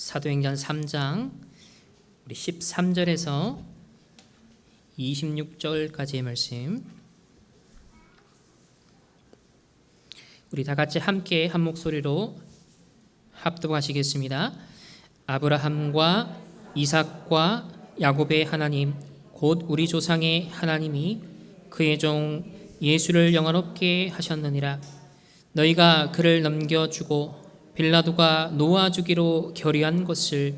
사도행전 3장 우리 13절에서 26절까지의 말씀, 우리 다 같이 함께 한 목소리로 합독하시겠습니다. 아브라함과 이삭과 야곱의 하나님 곧 우리 조상의 하나님이 그의 종 예수를 영원롭게 하셨느니라. 너희가 그를 넘겨주고 빌라도가 놓아주기로 결의한 것을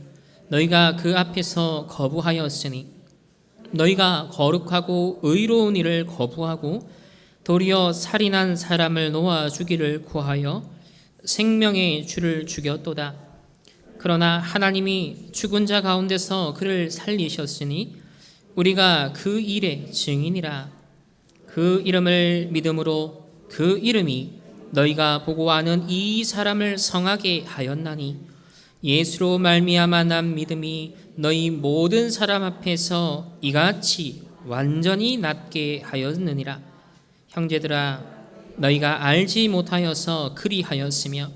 너희가 그 앞에서 거부하였으니, 너희가 거룩하고 의로운 일을 거부하고 도리어 살인한 사람을 놓아주기를 구하여 생명의 주를 죽였도다. 그러나 하나님이 죽은 자 가운데서 그를 살리셨으니 우리가 그 일의 증인이라. 그 이름을 믿음으로 그 이름이 너희가 보고 아는 이 사람을 성하게 하였나니, 예수로 말미암아 난 믿음이 너희 모든 사람 앞에서 이같이 완전히 낫게 하였느니라. 형제들아, 너희가 알지 못하여서 그리하였으며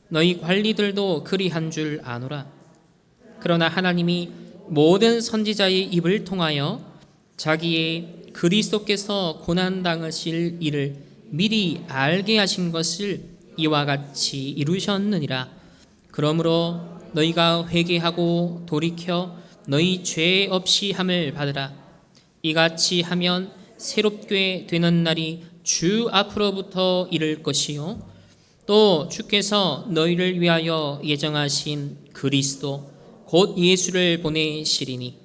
너희 관리들도 그리한 줄 아노라. 그러나 하나님이 모든 선지자의 입을 통하여 자기의 그리스도께서 고난 당하실 일을 미리 알게 하신 것을 이와 같이 이루셨느니라. 그러므로 너희가 회개하고 돌이켜 너희 죄 없이 함을 받으라. 이같이 하면 새롭게 되는 날이 주 앞으로부터 이를 것이요, 또 주께서 너희를 위하여 예정하신 그리스도 곧 예수를 보내시리니,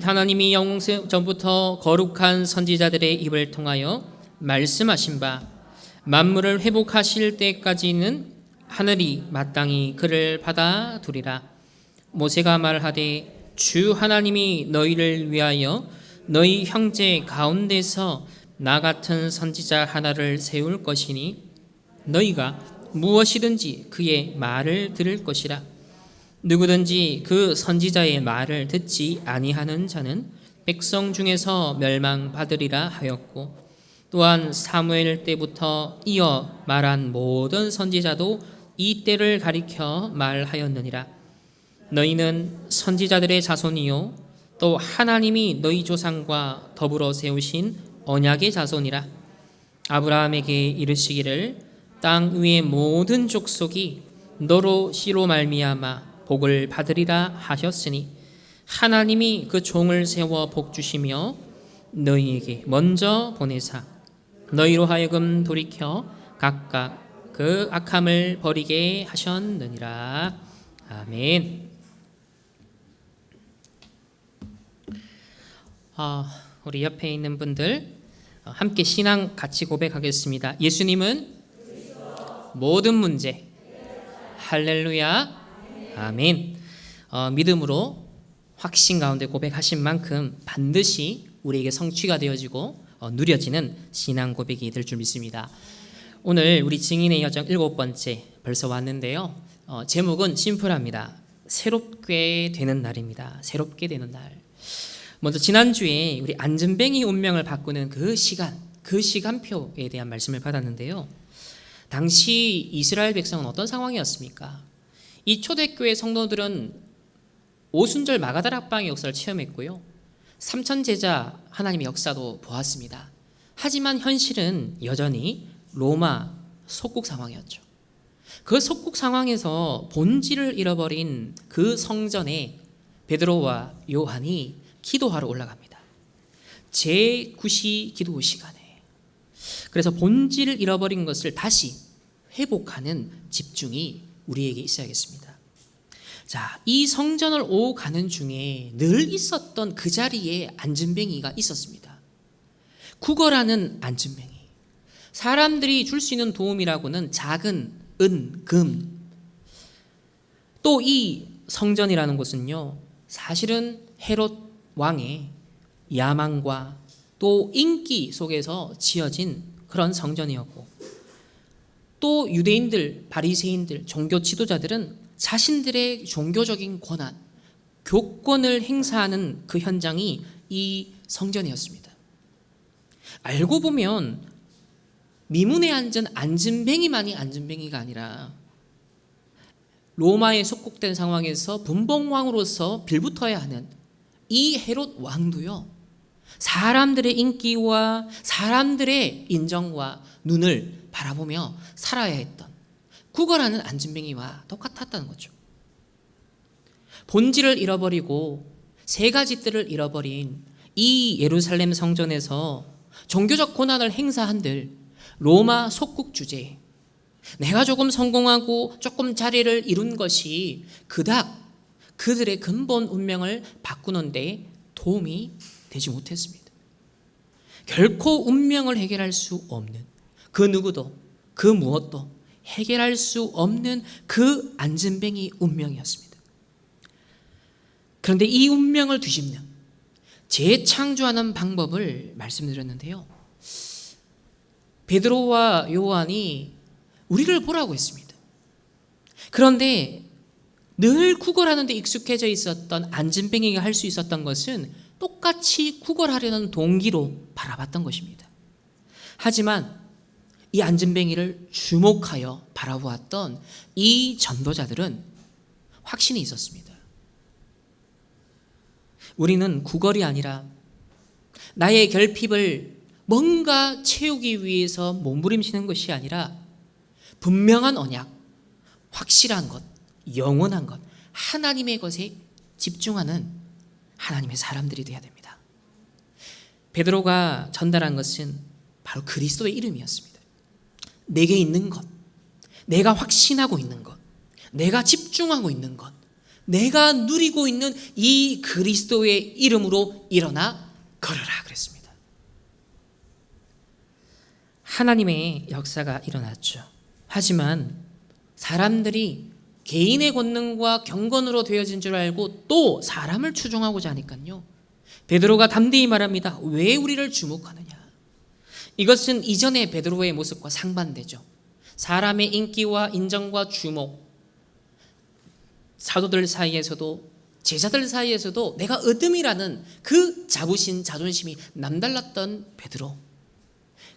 하나님이 영생 전부터 거룩한 선지자들의 입을 통하여 말씀하신 바 만물을 회복하실 때까지는 하늘이 마땅히 그를 받아두리라. 모세가 말하되 주 하나님이 너희를 위하여 너희 형제 가운데서 나 같은 선지자 하나를 세울 것이니 너희가 무엇이든지 그의 말을 들을 것이라. 누구든지 그 선지자의 말을 듣지 아니하는 자는 백성 중에서 멸망받으리라 하였고, 또한 사무엘 때부터 이어 말한 모든 선지자도 이 때를 가리켜 말하였느니라. 너희는 선지자들의 자손이요 또 하나님이 너희 조상과 더불어 세우신 언약의 자손이라. 아브라함에게 이르시기를 땅 위의 모든 족속이 너로 씨로 말미암아 복을 받으리라 하셨으니, 하나님이 그 종을 세워 복 주시며 너희에게 먼저 보내사 너희로 하여금 돌이켜 각각 그 악함을 버리게 하셨느니라. 아멘. 우리 옆에 있는 분들 함께 신앙 같이 고백하겠습니다. 예수님은 모든 문제. 할렐루야. 아멘. 믿음으로 확신 가운데 고백하신 만큼 반드시 우리에게 성취가 되어지고 누려지는 신앙 고백이 될 줄 믿습니다. 오늘 우리 증인의 여정 7번째 벌써 왔는데요. 제목은 심플합니다. 새롭게 되는 날입니다. 새롭게 되는 날. 먼저 지난주에 우리 안전뱅이 운명을 바꾸는 그 시간표에 대한 말씀을 받았는데요. 당시 이스라엘 백성은 어떤 상황이었습니까? 이 초대교회 성도들은 오순절 마가다락방의 역사를 체험했고요, 삼천제자 하나님의 역사도 보았습니다. 하지만 현실은 여전히 로마 속국 상황이었죠. 그 속국 상황에서 본질을 잃어버린 그 성전에 베드로와 요한이 기도하러 올라갑니다. 제9시 기도 시간에. 그래서 본질을 잃어버린 것을 다시 회복하는 집중이 우리에게 있어야겠습니다. 자, 이 성전을 오고 가는 중에 늘 있었던 그 자리에 안전뱅이가 있었습니다. 구걸하는 안전뱅이. 사람들이 줄 수 있는 도움이라고는 작은 은, 금. 또 이 성전이라는 곳은요, 사실은 헤롯 왕의 야망과 또 인기 속에서 지어진 그런 성전이었고, 또 유대인들, 바리새인들, 종교 지도자들은 자신들의 종교적인 권한, 교권을 행사하는 그 현장이 이 성전이었습니다. 알고 보면 미문에 앉은 안진뱅이만이 안진뱅이가 아니라 로마에 속국된 상황에서 분봉왕으로서 빌붙어야 하는 이 헤롯 왕도요, 사람들의 인기와 사람들의 인정과 눈을 바라보며 살아야 했던 구걸하는 안진뱅이와 똑같았다는 거죠. 본질을 잃어버리고 세 가지 뜰을 잃어버린 이 예루살렘 성전에서 종교적 고난을 행사한들 로마 속국 주제에 내가 조금 성공하고 조금 자리를 이룬 것이 그닥 그들의 근본 운명을 바꾸는 데 도움이 되지 못했습니다. 결코 운명을 해결할 수 없는 그 누구도 그 무엇도 해결할 수 없는 그 안진뱅이 운명이었습니다. 그런데 이 운명을 뒤집는 재창조하는 방법을 말씀드렸는데요, 베드로와 요한이 우리를 보라고 했습니다. 그런데 늘 구걸하는 데 익숙해져 있었던 안진뱅이가 할 수 있었던 것은 똑같이 구걸하려는 동기로 바라봤던 것입니다. 하지만 이 안진뱅이를 주목하여 바라보았던 이 전도자들은 확신이 있었습니다. 우리는 구걸이 아니라 나의 결핍을 뭔가 채우기 위해서 몸부림치는 것이 아니라 분명한 언약, 확실한 것, 영원한 것, 하나님의 것에 집중하는 하나님의 사람들이 되어야 됩니다. 베드로가 전달한 것은 바로 그리스도의 이름이었습니다. 내게 있는 것, 내가 확신하고 있는 것, 내가 집중하고 있는 것, 내가 누리고 있는 이 그리스도의 이름으로 일어나 걸어라 그랬습니다. 하나님의 역사가 일어났죠. 하지만 사람들이 개인의 권능과 경건으로 되어진 줄 알고 또 사람을 추종하고자 하니까요, 베드로가 담대히 말합니다. 왜 우리를 주목하느냐? 이것은 이전의 베드로의 모습과 상반되죠. 사람의 인기와 인정과 주목, 사도들 사이에서도 제자들 사이에서도 내가 어둠이라는 그 자부심, 자존심이 남달랐던 베드로.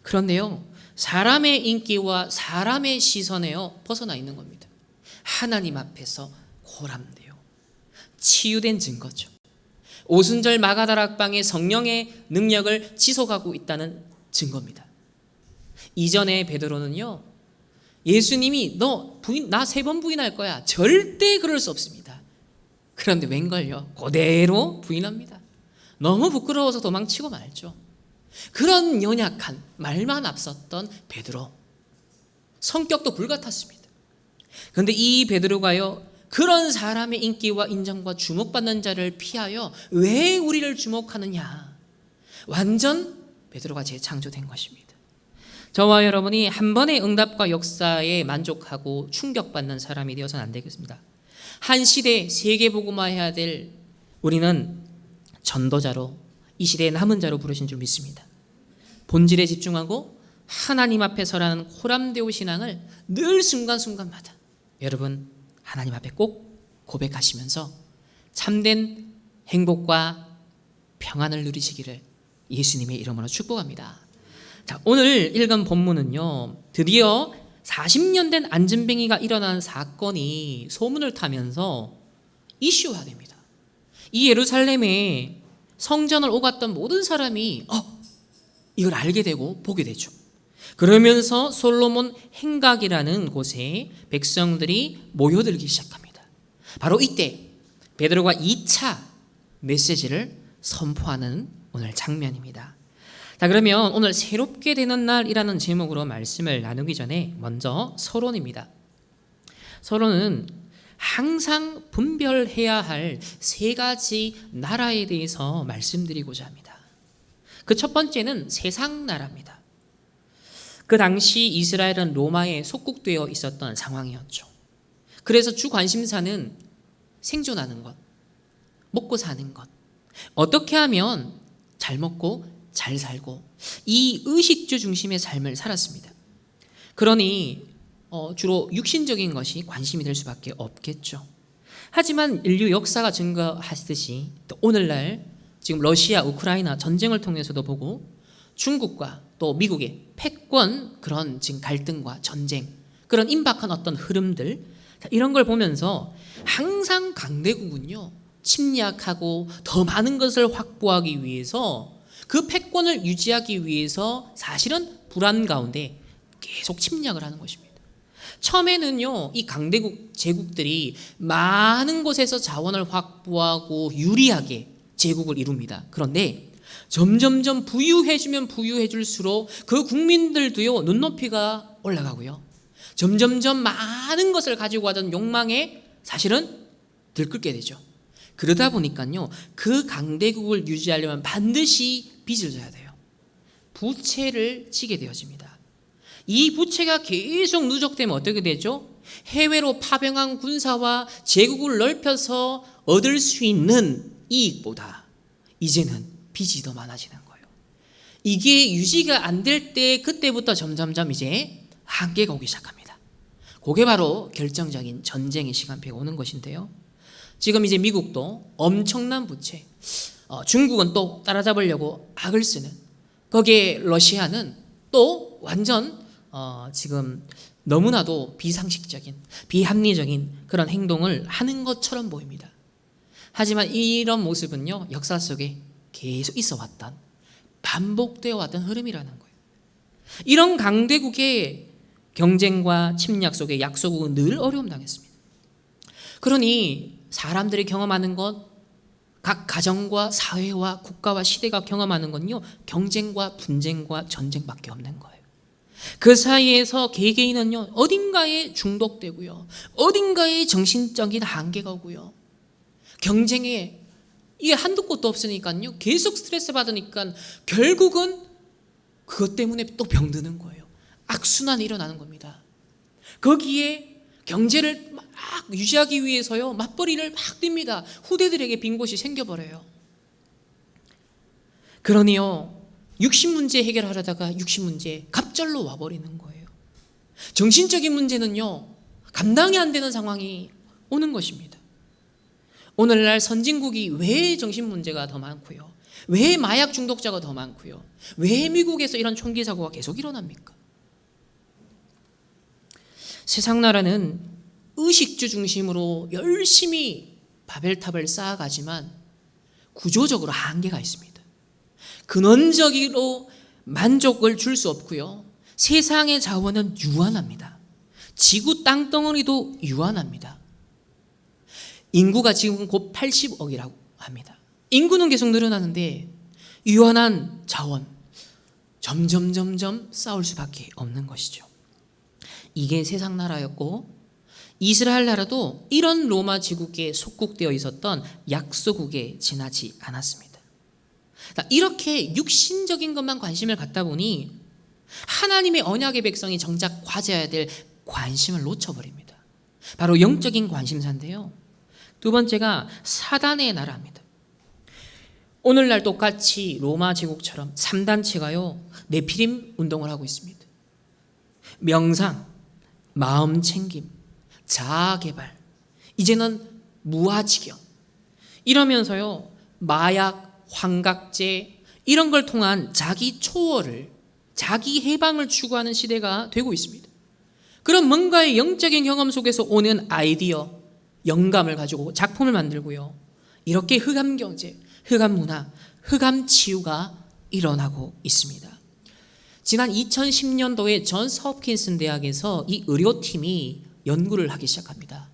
그런데요, 사람의 인기와 사람의 시선에요 벗어나 있는 겁니다. 하나님 앞에서 고람돼요. 치유된 증거죠. 오순절 마가다락방의 성령의 능력을 지속하고 있다는 증거입니다. 이전에 베드로는요, 예수님이 너 부인, 나 3번 부인할 거야, 절대 그럴 수 없습니다. 그런데 웬걸요, 그대로 부인합니다. 너무 부끄러워서 도망치고 말죠. 그런 연약한 말만 앞섰던 베드로, 성격도 불같았습니다. 그런데 이 베드로가요, 그런 사람의 인기와 인정과 주목받는 자를 피하여 왜 우리를 주목하느냐, 완전 베드로가 재창조된 것입니다. 저와 여러분이 한 번의 응답과 역사에 만족하고 충격받는 사람이 되어서는 안 되겠습니다. 한 시대 세계복음화해야 될 우리는 전도자로, 이 시대의 남은 자로 부르신 줄 믿습니다. 본질에 집중하고 하나님 앞에 서라는 호람되오 신앙을 늘 순간순간마다 여러분 하나님 앞에 꼭 고백하시면서 참된 행복과 평안을 누리시기를 예수님의 이름으로 축복합니다. 자, 오늘 읽은 본문은요, 드디어 40년 된 안진뱅이가 일어난 사건이 소문을 타면서 이슈화됩니다. 이 예루살렘에 성전을 오갔던 모든 사람이 이걸 알게 되고 보게 되죠. 그러면서 솔로몬 행각이라는 곳에 백성들이 모여들기 시작합니다. 바로 이때 베드로가 2차 메시지를 선포하는 오늘 장면입니다. 자, 그러면 오늘 새롭게 되는 날이라는 제목으로 말씀을 나누기 전에 먼저 서론입니다. 서론은 항상 분별해야 할 3가지 나라에 대해서 말씀드리고자 합니다. 그 첫 번째는 세상 나라입니다. 그 당시 이스라엘은 로마에 속국되어 있었던 상황이었죠. 그래서 주 관심사는 생존하는 것, 먹고 사는 것, 어떻게 하면 잘 먹고 잘 살고, 이 의식주 중심의 삶을 살았습니다. 그러니 주로 육신적인 것이 관심이 될 수밖에 없겠죠. 하지만 인류 역사가 증거하듯이 또 오늘날 지금 러시아, 우크라이나 전쟁을 통해서도 보고 중국과 또 미국의 패권 그런 지금 갈등과 전쟁, 그런 임박한 어떤 흐름들, 이런 걸 보면서 항상 강대국은요, 침략하고 더 많은 것을 확보하기 위해서, 그 패권을 유지하기 위해서 사실은 불안 가운데 계속 침략을 하는 것입니다. 처음에는요, 이 강대국 제국들이 많은 곳에서 자원을 확보하고 유리하게 제국을 이룹니다. 그런데 점점점 부유해지면 부유해질수록 그 국민들도요, 눈높이가 올라가고요, 점점점 많은 것을 가지고 가던 욕망에 사실은 들끓게 되죠. 그러다 보니까요, 그 강대국을 유지하려면 반드시 빚을 져야 돼요. 부채를 지게 되어집니다. 이 부채가 계속 누적되면 어떻게 되죠? 해외로 파병한 군사와 제국을 넓혀서 얻을 수 있는 이익보다 이제는 빚이 더 많아지는 거예요. 이게 유지가 안 될 때, 그때부터 점점점 이제 한계가 오기 시작합니다. 그게 바로 결정적인 전쟁의 시간표가 오는 것인데요. 지금 이제 미국도 엄청난 부채, 중국은 또 따라잡으려고 악을 쓰는, 거기에 러시아는 또 완전 지금 너무나도 비상식적인, 비합리적인 그런 행동을 하는 것처럼 보입니다. 하지만 이런 모습은요, 역사 속에 계속 있어 왔던, 반복되어 왔던 흐름이라는 거예요. 이런 강대국의 경쟁과 침략 속에 약소국은 늘 어려움 당했습니다. 그러니 사람들이 경험하는 것, 각 가정과 사회와 국가와 시대가 경험하는 건요, 경쟁과 분쟁과 전쟁밖에 없는 거예요. 그 사이에서 개개인은요, 어딘가에 중독되고요, 어딘가에 정신적인 한계가 오고요, 경쟁에 이게 한두 곳도 없으니까요, 계속 스트레스 받으니까 결국은 그것 때문에 또 병드는 거예요. 악순환이 일어나는 겁니다. 거기에 경제를 막 유지하기 위해서요, 맞벌이를 막 띱니다. 후대들에게 빈 곳이 생겨버려요. 그러니요, 육신 문제 해결하려다가 육신 문제 갑절로 와버리는 거예요. 정신적인 문제는요, 감당이 안 되는 상황이 오는 것입니다. 오늘날 선진국이 왜 정신 문제가 더 많고요, 왜 마약 중독자가 더 많고요, 왜 미국에서 이런 총기 사고가 계속 일어납니까? 세상 나라는 의식주 중심으로 열심히 바벨탑을 쌓아가지만 구조적으로 한계가 있습니다. 근원적으로 만족을 줄 수 없고요, 세상의 자원은 유한합니다. 지구 땅덩어리도 유한합니다. 인구가 지금 곧 80억이라고 합니다. 인구는 계속 늘어나는데 유한한 자원, 점점 쌓을 수밖에 없는 것이죠. 이게 세상 나라였고, 이스라엘 나라도 이런 로마 제국에 속국되어 있었던 약소국에 지나지 않았습니다. 이렇게 육신적인 것만 관심을 갖다 보니 하나님의 언약의 백성이 정작 가져야 될 관심을 놓쳐버립니다. 바로 영적인 관심사인데요. 두 번째가 사단의 나라입니다. 오늘날 똑같이 로마 제국처럼 3단체가요, 네피림 운동을 하고 있습니다. 명상, 마음 챙김, 자아 개발, 이제는 무아지경, 이러면서요, 마약, 환각제, 이런 걸 통한 자기 초월을, 자기 해방을 추구하는 시대가 되고 있습니다. 그런 뭔가의 영적인 경험 속에서 오는 아이디어, 영감을 가지고 작품을 만들고요, 이렇게 흑암 경제, 흑암 문화, 흑암 치유가 일어나고 있습니다. 지난 2010년도에 존스 홉킨슨 대학에서 이 의료팀이 연구를 하기 시작합니다.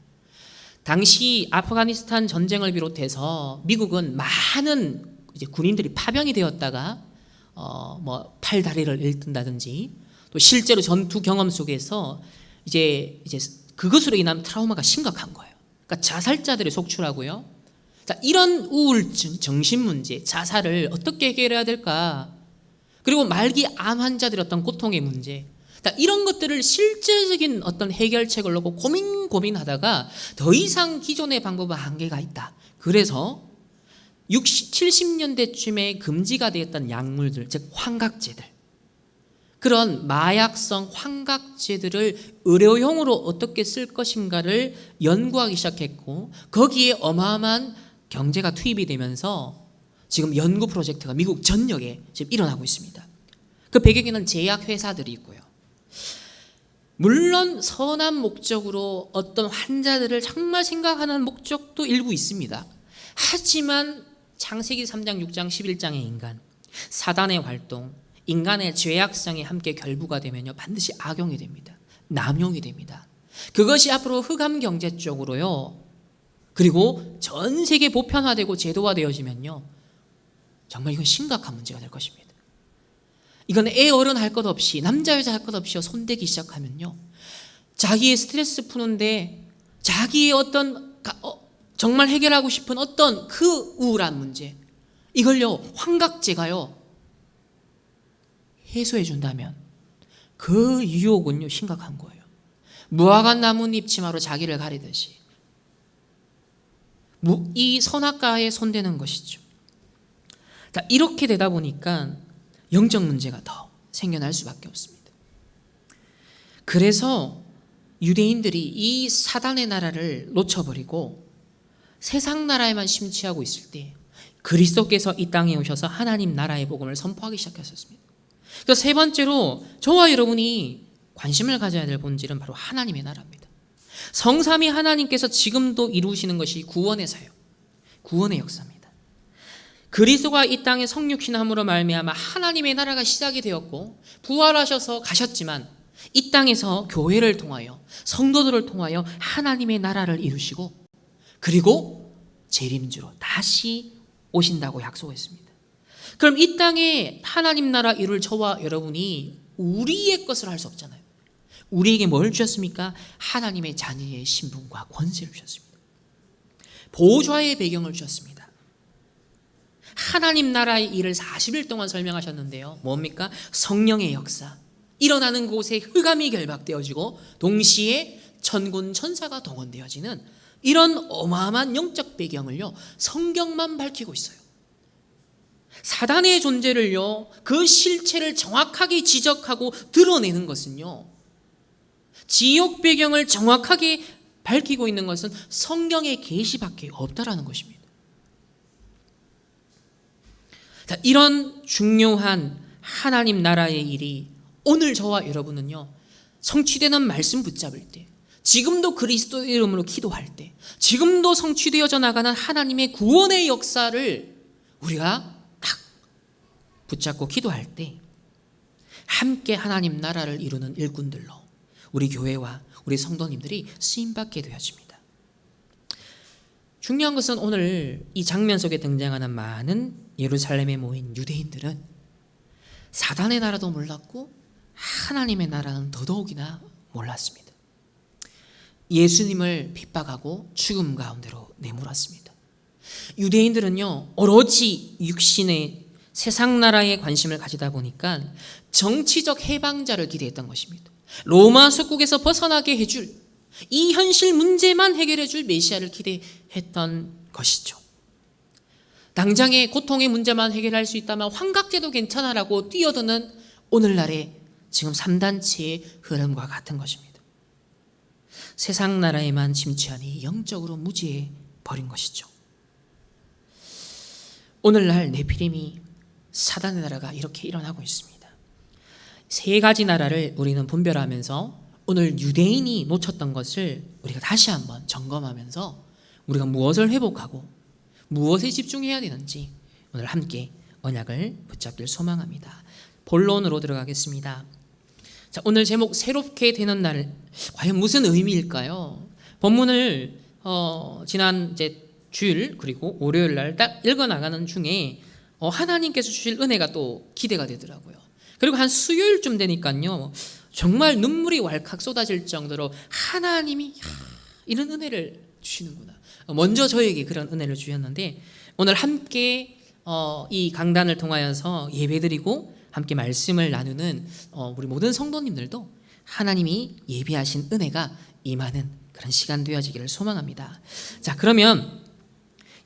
당시 아프가니스탄 전쟁을 비롯해서 미국은 많은 이제 군인들이 파병이 되었다가 팔 다리를 잃는다든지, 또 실제로 전투 경험 속에서 이제 그것으로 인한 트라우마가 심각한 거예요. 그러니까 자살자들이 속출하고요. 자, 이런 우울증, 정신 문제, 자살을 어떻게 해결해야 될까? 그리고 말기 암 환자들의 어떤 고통의 문제, 이런 것들을 실질적인 어떤 해결책을 놓고 고민하다가 더 이상 기존의 방법은 한계가 있다. 그래서 70년대쯤에 금지가 되었던 약물들, 즉 환각제들, 그런 마약성 환각제들을 의료용으로 어떻게 쓸 것인가를 연구하기 시작했고, 거기에 어마어마한 경제가 투입이 되면서 지금 연구 프로젝트가 미국 전역에 지금 일어나고 있습니다. 그 배경에는 제약회사들이 있고요, 물론 선한 목적으로 어떤 환자들을 정말 생각하는 목적도 일부 있습니다. 하지만 창세기 3장, 6장, 11장의 인간, 사단의 활동, 인간의 죄악성이 함께 결부가 되면요, 반드시 악용이 됩니다. 남용이 됩니다. 그것이 앞으로 흑암 경제 쪽으로요, 그리고 전 세계 보편화되고 제도화되어지면요, 정말 이건 심각한 문제가 될 것입니다. 이건 애 어른 할 것 없이, 남자 여자 할 것 없이 손대기 시작하면요, 자기의 스트레스 푸는데 자기의 어떤 정말 해결하고 싶은 어떤 그 우울한 문제, 이걸요 환각제가요 해소해 준다면 그 유혹은요 심각한 거예요. 무화과 나뭇잎 치마로 자기를 가리듯이 이 선악과에 손대는 것이죠. 자, 이렇게 되다 보니까 영적 문제가 더 생겨날 수밖에 없습니다. 그래서 유대인들이 이 사단의 나라를 놓쳐버리고 세상 나라에만 심취하고 있을 때 그리스도께서 이 땅에 오셔서 하나님 나라의 복음을 선포하기 시작하셨습니다. 그래서 세 번째로 저와 여러분이 관심을 가져야 될 본질은 바로 하나님의 나라입니다. 성삼위 하나님께서 지금도 이루시는 것이 구원의 사역, 구원의 역사입니다. 그리스도가 이 땅에 성육신함으로 말미암아 하나님의 나라가 시작이 되었고 부활하셔서 가셨지만 이 땅에서 교회를 통하여 성도들을 통하여 하나님의 나라를 이루시고 그리고 재림주로 다시 오신다고 약속했습니다. 그럼 이 땅에 하나님 나라 이룰 저와 여러분이 우리의 것을 할 수 없잖아요. 우리에게 뭘 주셨습니까? 하나님의 자녀의 신분과 권세를 주셨습니다. 보좌의 배경을 주셨습니다. 하나님 나라의 일을 40일 동안 설명하셨는데요. 뭡니까? 성령의 역사. 일어나는 곳에 흑암이 결박되어지고 동시에 천군 천사가 동원되어지는 이런 어마어마한 영적 배경을요 성경만 밝히고 있어요. 사단의 존재를요 그 실체를 정확하게 지적하고 드러내는 것은요 지옥 배경을 정확하게 밝히고 있는 것은 성경의 계시밖에 없다라는 것입니다. 자, 이런 중요한 하나님 나라의 일이 오늘 저와 여러분은요 성취되는 말씀 붙잡을 때, 지금도 그리스도 이름으로 기도할 때, 지금도 성취되어져 나가는 하나님의 구원의 역사를 우리가 딱 붙잡고 기도할 때 함께 하나님 나라를 이루는 일꾼들로 우리 교회와 우리 성도님들이 쓰임받게 되어집니다. 중요한 것은 오늘 이 장면 속에 등장하는 많은 예루살렘에 모인 유대인들은 사단의 나라도 몰랐고 하나님의 나라는 더더욱이나 몰랐습니다. 예수님을 핍박하고 죽음 가운데로 내몰았습니다. 유대인들은요 오로지 육신의 세상 나라에 관심을 가지다 보니까 정치적 해방자를 기대했던 것입니다. 로마 속국에서 벗어나게 해줄 이 현실 문제만 해결해 줄 메시아를 기대했던 것이죠. 당장의 고통의 문제만 해결할 수 있다면 환각제도 괜찮아라고 뛰어드는 오늘날의 지금 3단체의 흐름과 같은 것입니다. 세상 나라에만 침취하니 영적으로 무지해 버린 것이죠. 오늘날 네피림이 사단의 나라가 이렇게 일어나고 있습니다. 세 가지 나라를 우리는 분별하면서 오늘 유대인이 놓쳤던 것을 우리가 다시 한번 점검하면서 우리가 무엇을 회복하고 무엇에 집중해야 되는지 오늘 함께 언약을 붙잡길 소망합니다. 본론으로 들어가겠습니다. 자, 오늘 제목 새롭게 되는 날, 과연 무슨 의미일까요? 본문을 지난 주일 그리고 월요일 날 딱 읽어나가는 중에 하나님께서 주실 은혜가 또 기대가 되더라고요. 그리고 한 수요일쯤 되니까요 정말 눈물이 왈칵 쏟아질 정도로 하나님이 이런 은혜를 주시는구나. 먼저 저에게 그런 은혜를 주셨는데 오늘 함께 이 강단을 통하여서 예배드리고 함께 말씀을 나누는 우리 모든 성도님들도 하나님이 예비하신 은혜가 임하는 그런 시간 되어지기를 소망합니다. 자, 그러면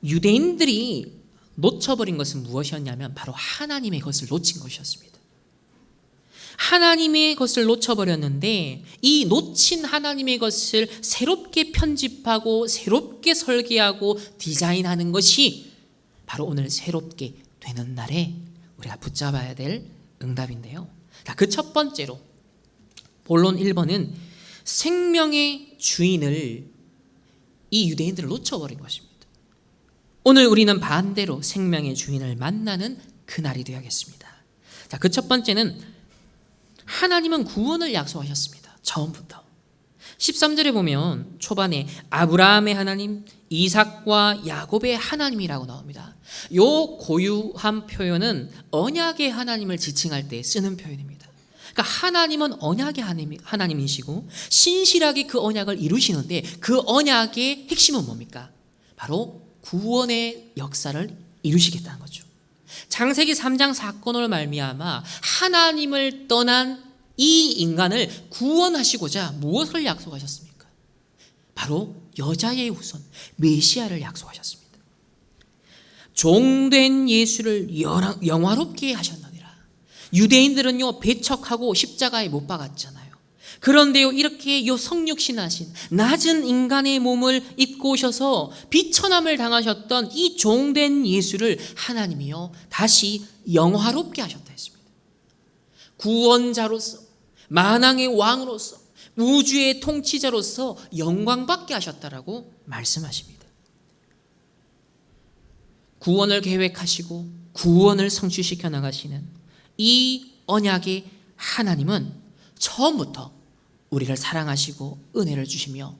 유대인들이 놓쳐버린 것은 무엇이었냐면 바로 하나님의 것을 놓친 것이었습니다. 하나님의 것을 놓쳐버렸는데 이 놓친 하나님의 것을 새롭게 편집하고 새롭게 설계하고 디자인하는 것이 바로 오늘 새롭게 되는 날에 우리가 붙잡아야 될 응답인데요. 자, 그 첫 번째로 본론 1번은 생명의 주인을 이 유대인들을 놓쳐버린 것입니다. 오늘 우리는 반대로 생명의 주인을 만나는 그날이 되어야겠습니다. 자, 그 첫 번째는 하나님은 구원을 약속하셨습니다. 처음부터. 13절에 보면 초반에 아브라함의 하나님, 이삭과 야곱의 하나님이라고 나옵니다. 요 고유한 표현은 언약의 하나님을 지칭할 때 쓰는 표현입니다. 그러니까 하나님은 언약의 하나님이시고 신실하게 그 언약을 이루시는데 그 언약의 핵심은 뭡니까? 바로 구원의 역사를 이루시겠다는 거죠. 창세기 3장 사건으로 말미암아 하나님을 떠난 이 인간을 구원하시고자 무엇을 약속하셨습니까? 바로 여자의 후손 메시아를 약속하셨습니다. 종된 예수를 영화롭게 하셨느니라. 유대인들은요 배척하고 십자가에 못 박았잖아요. 그런데요 이렇게 요 성육신하신 낮은 인간의 몸을 입고 오셔서 비천함을 당하셨던 이 종된 예수를 하나님이요 다시 영화롭게 하셨다 했습니다. 구원자로서 만왕의 왕으로서 우주의 통치자로서 영광받게 하셨다라고 말씀하십니다. 구원을 계획하시고 구원을 성취시켜 나가시는 이 언약의 하나님은 처음부터 우리를 사랑하시고 은혜를 주시며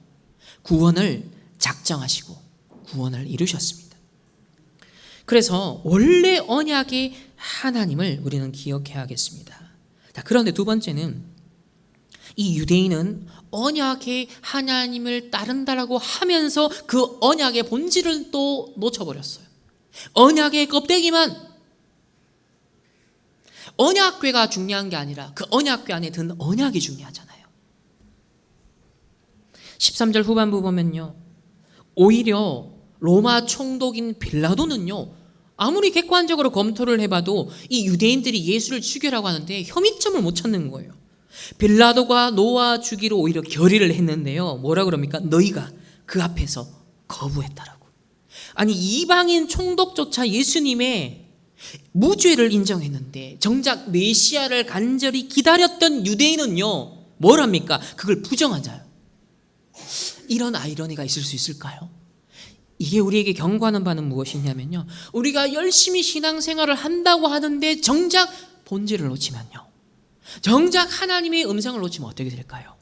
구원을 작정하시고 구원을 이루셨습니다. 그래서 원래 언약의 하나님을 우리는 기억해야겠습니다. 자, 그런데 두 번째는 이 유대인은 언약의 하나님을 따른다라고 하면서 그 언약의 본질을 또 놓쳐버렸어요. 언약의 껍데기만, 언약궤가 중요한 게 아니라 그 언약궤 안에 든 언약이 중요하잖아요. 13절 후반부 보면요, 오히려 로마 총독인 빌라도는요 아무리 객관적으로 검토를 해봐도 이 유대인들이 예수를 죽이라고 하는데 혐의점을 못 찾는 거예요. 빌라도가 놓아 주기로 오히려 결의를 했는데요, 뭐라 그럽니까? 너희가 그 앞에서 거부했다라고. 아니 이방인 총독조차 예수님의 무죄를 인정했는데 정작 메시아를 간절히 기다렸던 유대인은요 뭘 합니까? 그걸 부정하자요. 이런 아이러니가 있을 수 있을까요? 이게 우리에게 경고하는 바는 무엇이냐면요, 우리가 열심히 신앙생활을 한다고 하는데 정작 본질을 놓치면요, 정작 하나님의 음성을 놓치면 어떻게 될까요?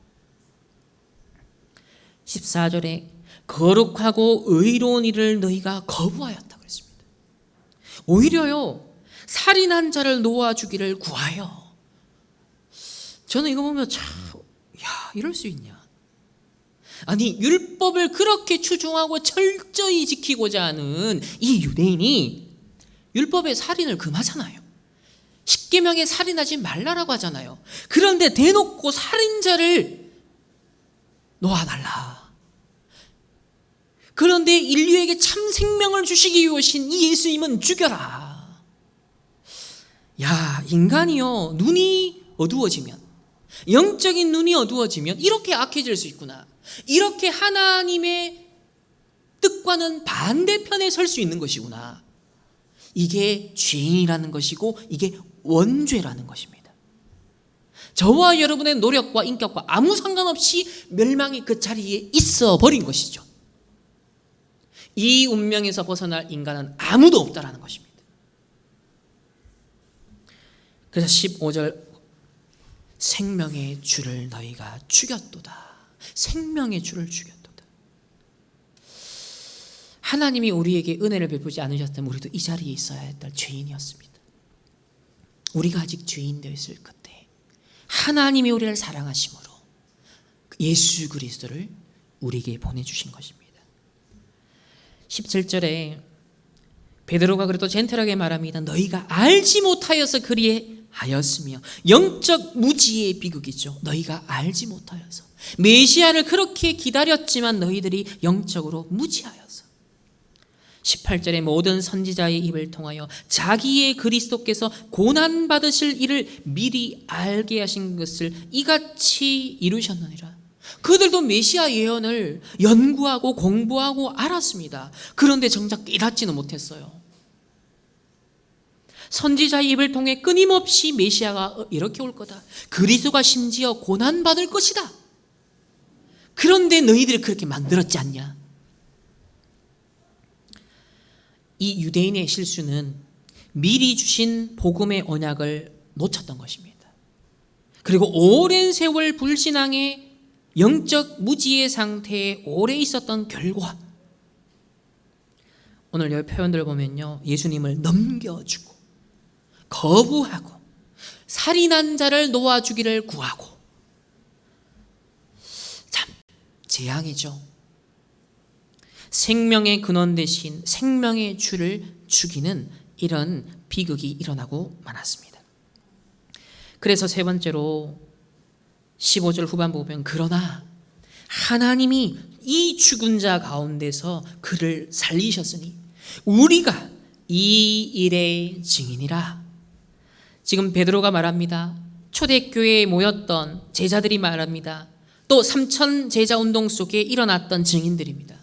14절에 거룩하고 의로운 일을 너희가 거부하였다 그랬습니다. 오히려요 살인한 자를 놓아주기를 구하여. 저는 이거 보면 참, 이럴 수 있냐. 아니 율법을 그렇게 추종하고 철저히 지키고자 하는 이 유대인이 율법의 살인을 금하잖아요. 십계명에 살인하지 말라라고 하잖아요. 그런데 대놓고 살인자를 놓아달라. 그런데 인류에게 참 생명을 주시기 위해 오신 이 예수님은 죽여라. 야, 인간이요 눈이 어두워지면, 영적인 눈이 어두워지면 이렇게 악해질 수 있구나. 이렇게 하나님의 뜻과는 반대편에 설 수 있는 것이구나. 이게 죄인이라는 것이고 이게 원죄라는 것입니다. 저와 여러분의 노력과 인격과 아무 상관없이 멸망이 그 자리에 있어 버린 것이죠. 이 운명에서 벗어날 인간은 아무도 없다라는 것입니다. 그래서 15절 생명의 주를 너희가 죽였도다. 생명의 주를 죽였도다. 하나님이 우리에게 은혜를 베푸지 않으셨다면 우리도 이 자리에 있어야 했던 죄인이었습니다. 우리가 아직 죄인 되었을 그때 하나님이 우리를 사랑하심으로 예수 그리스도를 우리에게 보내주신 것입니다. 17절에 베드로가 그래도 젠틀하게 말합니다. 너희가 알지 못하여서 그리하였으며, 영적 무지의 비극이죠. 너희가 알지 못하여서. 메시아를 그렇게 기다렸지만 너희들이 영적으로 무지하여서. 18절에 모든 선지자의 입을 통하여 자기의 그리스도께서 고난받으실 일을 미리 알게 하신 것을 이같이 이루셨느니라. 그들도 메시아 예언을 연구하고 공부하고 알았습니다. 그런데 정작 깨닫지는 못했어요. 선지자의 입을 통해 끊임없이 메시아가 이렇게 올 거다. 그리스도가 심지어 고난받을 것이다. 그런데 너희들이 그렇게 만들었지 않냐? 이 유대인의 실수는 미리 주신 복음의 언약을 놓쳤던 것입니다. 그리고 오랜 세월 불신앙의 영적 무지의 상태에 오래 있었던 결과, 오늘 여기 표현들을 보면요, 예수님을 넘겨주고 거부하고 살인한 자를 놓아주기를 구하고, 참 재앙이죠. 생명의 근원 대신 생명의 주를 죽이는 이런 비극이 일어나고 말았습니다. 그래서 세 번째로 15절 후반부 보면, 그러나 하나님이 이 죽은 자 가운데서 그를 살리셨으니 우리가 이 일의 증인이라. 지금 베드로가 말합니다. 초대교회에 모였던 제자들이 말합니다. 또 3천 제자 운동 속에 일어났던 증인들입니다.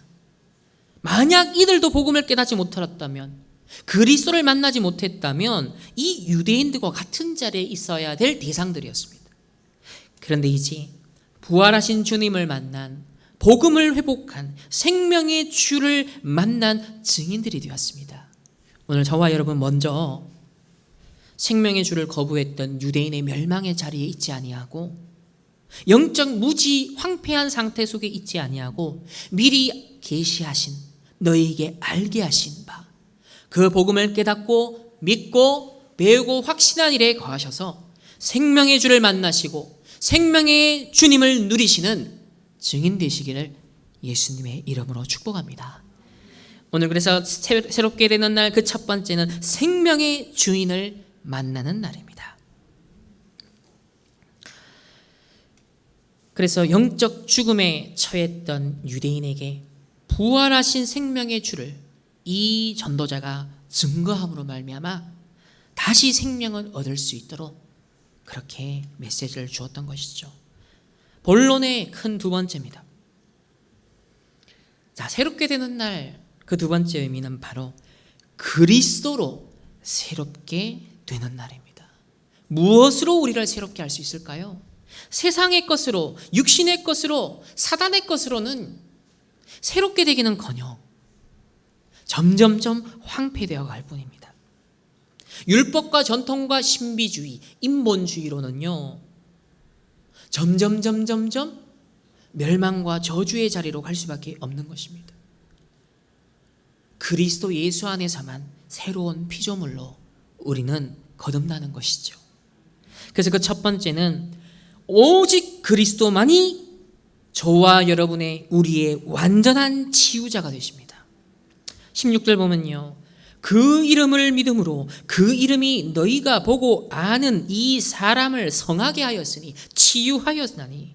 만약 이들도 복음을 깨닫지 못했다면, 그리스도를 만나지 못했다면 이 유대인들과 같은 자리에 있어야 될 대상들이었습니다. 그런데 이제 부활하신 주님을 만난, 복음을 회복한, 생명의 주를 만난 증인들이 되었습니다. 오늘 저와 여러분 먼저 생명의 주를 거부했던 유대인의 멸망의 자리에 있지 아니하고, 영적 무지 황폐한 상태 속에 있지 아니하고, 미리 계시하신, 너희에게 알게 하신 바, 그 복음을 깨닫고 믿고 배우고 확신한 일에 거하셔서 생명의 주를 만나시고 생명의 주님을 누리시는 증인 되시기를 예수님의 이름으로 축복합니다. 오늘 그래서 새롭게 되는 날, 그 첫 번째는 생명의 주인을 만나는 날입니다. 그래서 영적 죽음에 처했던 유대인에게 부활하신 생명의 주를 이 전도자가 증거함으로 말미암아 다시 생명을 얻을 수 있도록 그렇게 메시지를 주었던 것이죠. 본론의 큰 두 번째입니다. 자, 새롭게 되는 날, 그 두 번째 의미는 바로 그리스도로 새롭게 되는 날입니다. 무엇으로 우리를 새롭게 할 수 있을까요? 세상의 것으로, 육신의 것으로, 사단의 것으로는 새롭게 되기는커녕 점점점 황폐되어 갈 뿐입니다. 율법과 전통과 신비주의, 인본주의로는요, 점점 멸망과 저주의 자리로 갈 수밖에 없는 것입니다. 그리스도 예수 안에서만 새로운 피조물로 우리는 거듭나는 것이죠. 그래서 그 첫 번째는 오직 그리스도만이 저와 여러분의, 우리의 완전한 치유자가 되십니다. 16절 보면요, 그 이름을 믿음으로 그 이름이 너희가 보고 아는 이 사람을 성하게 하였으니, 치유하였나니,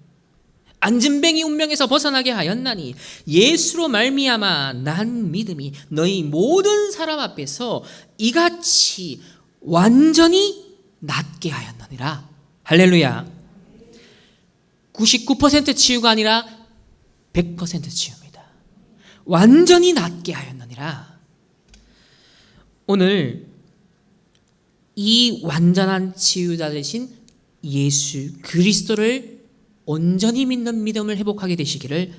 안진뱅이 운명에서 벗어나게 하였나니, 예수로 말미암아 난 믿음이 너희 모든 사람 앞에서 이같이 완전히 낫게 하였느니라. 할렐루야. 99% 치유가 아니라 100% 치유입니다. 완전히 낫게 하였느니라. 오늘 이 완전한 치유자 되신 예수 그리스도를 온전히 믿는 믿음을 회복하게 되시기를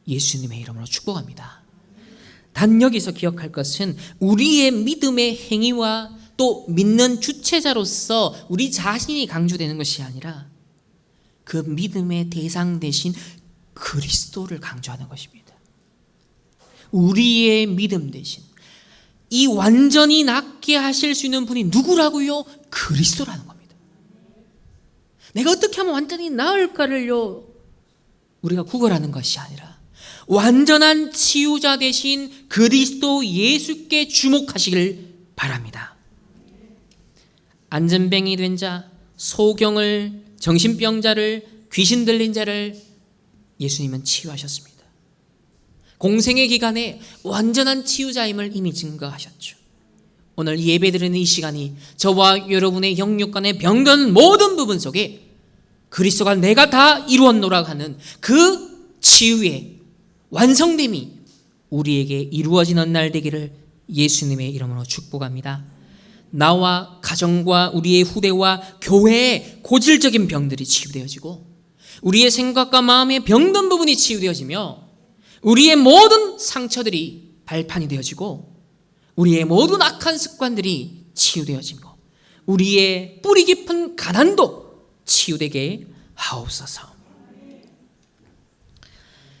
예수님의 이름으로 축복합니다. 단 여기서 기억할 것은 우리의 믿음의 행위와 또 믿는 주체자로서 우리 자신이 강조되는 것이 아니라 그 믿음의 대상 되신 그리스도를 강조하는 것입니다. 우리의 믿음 대신 이 완전히 낫게 하실 수 있는 분이 누구라고요? 그리스도라는 겁니다. 내가 어떻게 하면 완전히 나을까를요, 우리가 구걸하는 것이 아니라 완전한 치유자 되신 그리스도 예수께 주목하시길 바랍니다. 안전뱅이 된 자, 소경을, 정신병자를, 귀신 들린 자를 예수님은 치유하셨습니다. 공생의 기간에 완전한 치유자임을 이미 증거하셨죠. 오늘 예배드리는 이 시간이 저와 여러분의 영육간의 병든 모든 부분 속에 그리스도가 내가 다 이루었노라 하는 그 치유의 완성됨이 우리에게 이루어지는 날 되기를 예수님의 이름으로 축복합니다. 나와 가정과 우리의 후대와 교회의 고질적인 병들이 치유되어지고 우리의 생각과 마음의 병든 부분이 치유되어지며 우리의 모든 상처들이 발판이 되어지고 우리의 모든 악한 습관들이 치유되어지고 우리의 뿌리 깊은 가난도 치유되게 하옵소서.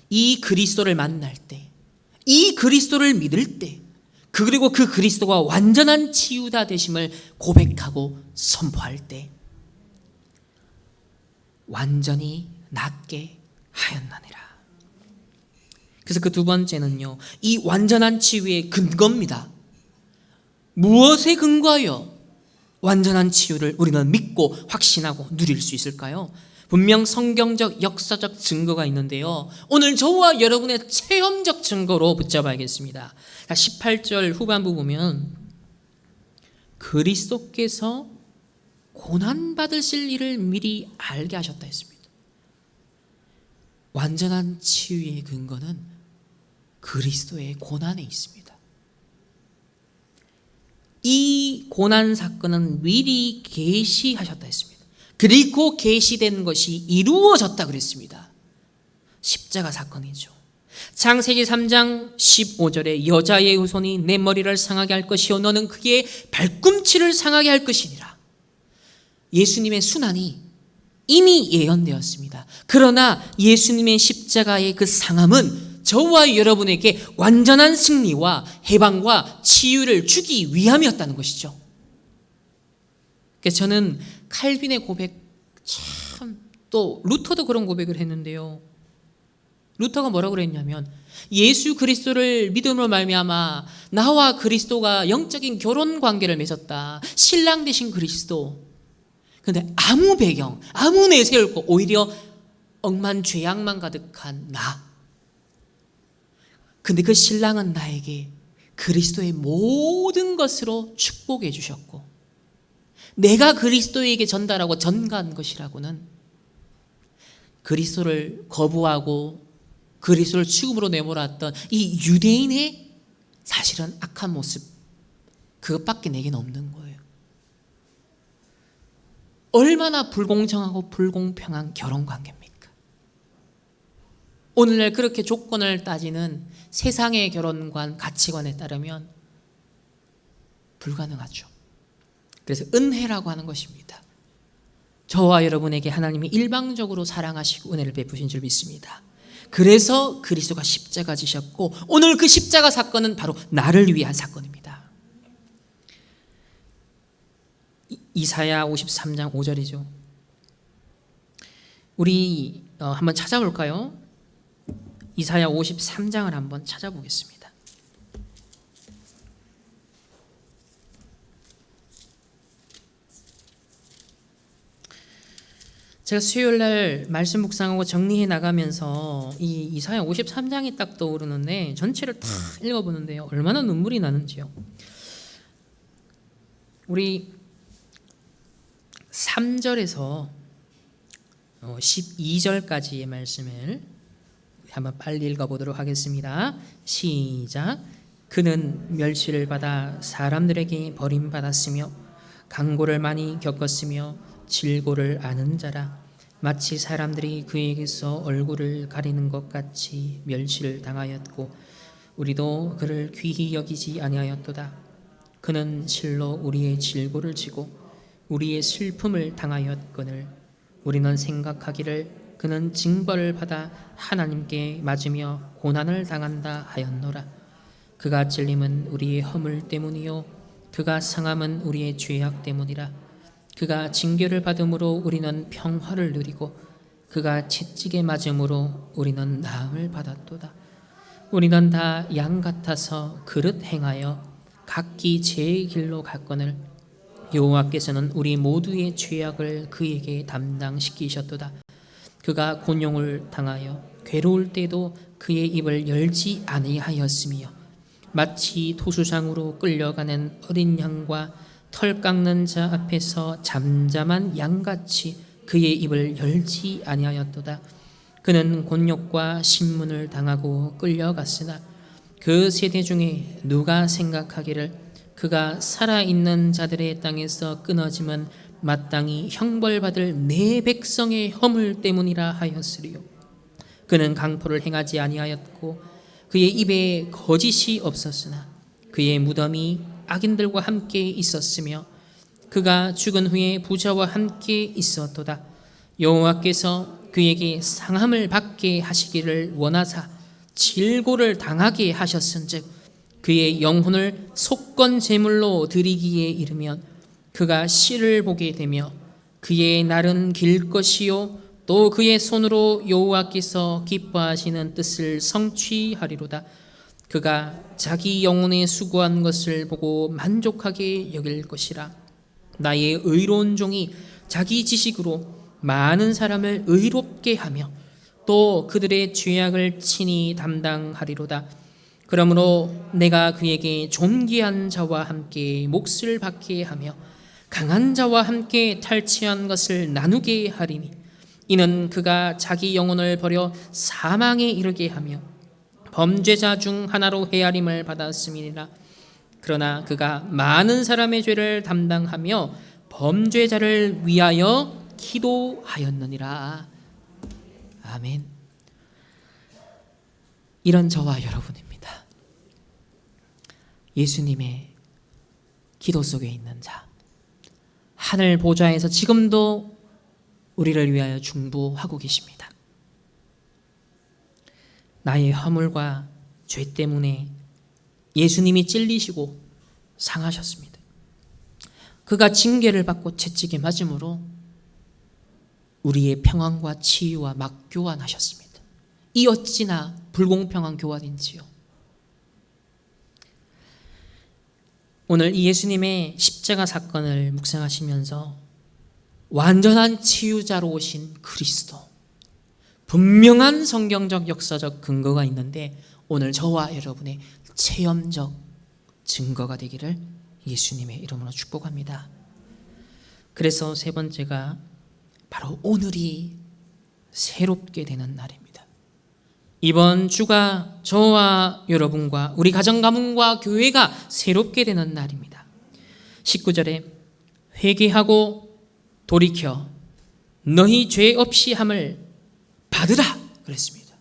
이 그리스도를 만날 때, 이 그리스도를 믿을 때, 그리고 그 그리스도가 완전한 치유다 되심을 고백하고 선포할 때 완전히 낫게 하였나니라. 그래서 그 두 번째는요, 이 완전한 치유의 근거입니다. 무엇에 근거하여 완전한 치유를 우리는 믿고 확신하고 누릴 수 있을까요? 분명 성경적 역사적 증거가 있는데요, 오늘 저와 여러분의 체험적 증거로 붙잡아야겠습니다. 18절 후반부 보면 그리스도께서 고난받으실 일을 미리 알게 하셨다 했습니다. 완전한 치유의 근거는 그리스도의 고난에 있습니다. 이 고난 사건은 미리 계시하셨다 했습니다. 그리고 계시된 것이 이루어졌다 그랬습니다. 십자가 사건이죠. 창세기 3장 15절에 여자의 후손이 내 머리를 상하게 할 것이요 너는 그의 발꿈치를 상하게 할 것이니라. 예수님의 순환이 이미 예언되었습니다. 그러나 예수님의 십자가의 그 상함은 저와 여러분에게 완전한 승리와 해방과 치유를 주기 위함이었다는 것이죠. 그래서 저는 칼빈의 고백, 참, 또 루터도 그런 고백을 했는데요, 루터가 뭐라고 그랬냐면 예수 그리스도를 믿음으로 말미암아 나와 그리스도가 영적인 결혼 관계를 맺었다. 신랑 되신 그리스도. 그런데 아무 배경, 아무 내세울 거, 오히려 억만 죄악만 가득한 나. 근데 그 신랑은 나에게 그리스도의 모든 것으로 축복해 주셨고 내가 그리스도에게 전달하고 전가한 것이라고는 그리스도를 거부하고 그리스도를 죽음으로 내몰았던 이 유대인의 사실은 악한 모습, 그것밖에 내게는 없는 거예요. 얼마나 불공정하고 불공평한 결혼관계입니까? 오늘날 그렇게 조건을 따지는 세상의 결혼관, 가치관에 따르면 불가능하죠. 그래서 은혜라고 하는 것입니다. 저와 여러분에게 하나님이 일방적으로 사랑하시고 은혜를 베푸신 줄 믿습니다. 그래서 그리스도가 십자가 지셨고 오늘 그 십자가 사건은 바로 나를 위한 사건입니다. 이사야 53장 5절이죠. 우리 한번 찾아볼까요? 이사야 53장을 한번 찾아보겠습니다. 제가 수요일날 말씀 묵상하고 정리해 나가면서 이 이사야 53장이 딱 떠오르는데 전체를 다 읽어보는데요, 얼마나 눈물이 나는지요. 우리 3절에서 12절까지의 말씀을 한번 빨리 읽어보도록 하겠습니다. 시작. 그는 멸시를 받아 사람들에게 버림받았으며 강고를 많이 겪었으며 질고를 아는 자라. 마치 사람들이 그에게서 얼굴을 가리는 것 같이 멸시를 당하였고 우리도 그를 귀히 여기지 아니하였도다. 그는 실로 우리의 질고를 지고 우리의 슬픔을 당하였거늘 우리는 생각하기를 그는 징벌을 받아 하나님께 맞으며 고난을 당한다 하였노라. 그가 찔림은 우리의 허물 때문이요 그가 상함은 우리의 죄악 때문이라. 그가 징계를 받음으로 우리는 평화를 누리고 그가 채찍에 맞음으로 우리는 나음을 받았도다. 우리는 다 양 같아서 그릇 행하여 각기 제 길로 갔거늘 여호와께서는 우리 모두의 죄악을 그에게 담당시키셨도다. 그가 곤욕을 당하여 괴로울 때도 그의 입을 열지 아니하였으며 마치 도수장으로 끌려가는 어린 양과 털 깎는 자 앞에서 잠잠한 양같이 그의 입을 열지 아니하였도다. 그는 곤욕과 신문을 당하고 끌려갔으나 그 세대 중에 누가 생각하기를 그가 살아있는 자들의 땅에서 끊어짐은 마땅히 형벌받을 내 백성의 허물 때문이라 하였으리요. 그는 강포를 행하지 아니하였고 그의 입에 거짓이 없었으나 그의 무덤이 악인들과 함께 있었으며 그가 죽은 후에 부자와 함께 있었도다. 여호와께서 그에게 상함을 받게 하시기를 원하사 질고를 당하게 하셨은즉 그의 영혼을 속건 제물로 드리기에 이르면 그가 씨를 보게 되며 그의 날은 길 것이요 또 그의 손으로 여호와께서 기뻐하시는 뜻을 성취하리로다. 그가 자기 영혼에 수고한 것을 보고 만족하게 여길 것이라. 나의 의로운 종이 자기 지식으로 많은 사람을 의롭게 하며 또 그들의 죄악을 친히 담당하리로다. 그러므로 내가 그에게 존귀한 자와 함께 몫을 받게 하며 강한 자와 함께 탈취한 것을 나누게 하리니 이는 그가 자기 영혼을 버려 사망에 이르게 하며 범죄자 중 하나로 헤아림을 받았음이니라. 그러나 그가 많은 사람의 죄를 담당하며 범죄자를 위하여 기도하였느니라. 아멘. 이런 저와 여러분입니다. 예수님의 기도 속에 있는 자, 하늘 보좌에서 지금도 우리를 위하여 중보하고 계십니다. 나의 허물과 죄 때문에 예수님이 찔리시고 상하셨습니다. 그가 징계를 받고 채찍에 맞음으로 우리의 평안과 치유와 맞교환하셨습니다. 이 어찌나 불공평한 교환인지요. 오늘 이 예수님의 십자가 사건을 묵상하시면서 완전한 치유자로 오신 그리스도, 분명한 성경적 역사적 근거가 있는데 오늘 저와 여러분의 체험적 증거가 되기를 예수님의 이름으로 축복합니다. 그래서 세 번째가 바로 오늘이 새롭게 되는 날입니다. 이번 주가 저와 여러분과 우리 가정 가문과 교회가 새롭게 되는 날입니다. 19절에 회개하고 돌이켜 너희 죄 없이 함을 받으라 그랬습니다.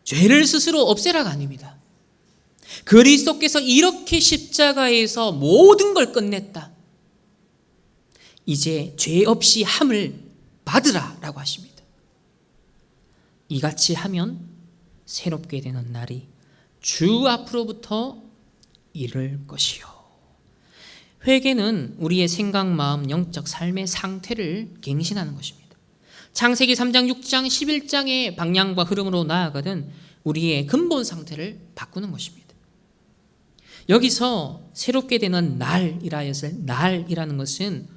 죄를 스스로 없애라가 아닙니다. 그리스도께서 이렇게 십자가에서 모든 걸 끝냈다. 이제 죄 없이 함을 받으라라고 하십니다. 이같이 하면 새롭게 되는 날이 주 앞으로부터 이를 것이요. 회개는 우리의 생각, 마음, 영적 삶의 상태를 갱신하는 것입니다. 창세기 3장, 6장, 11장의 방향과 흐름으로 나아가든 우리의 근본 상태를 바꾸는 것입니다. 여기서 새롭게 되는 날이라 해서 날이라는 것은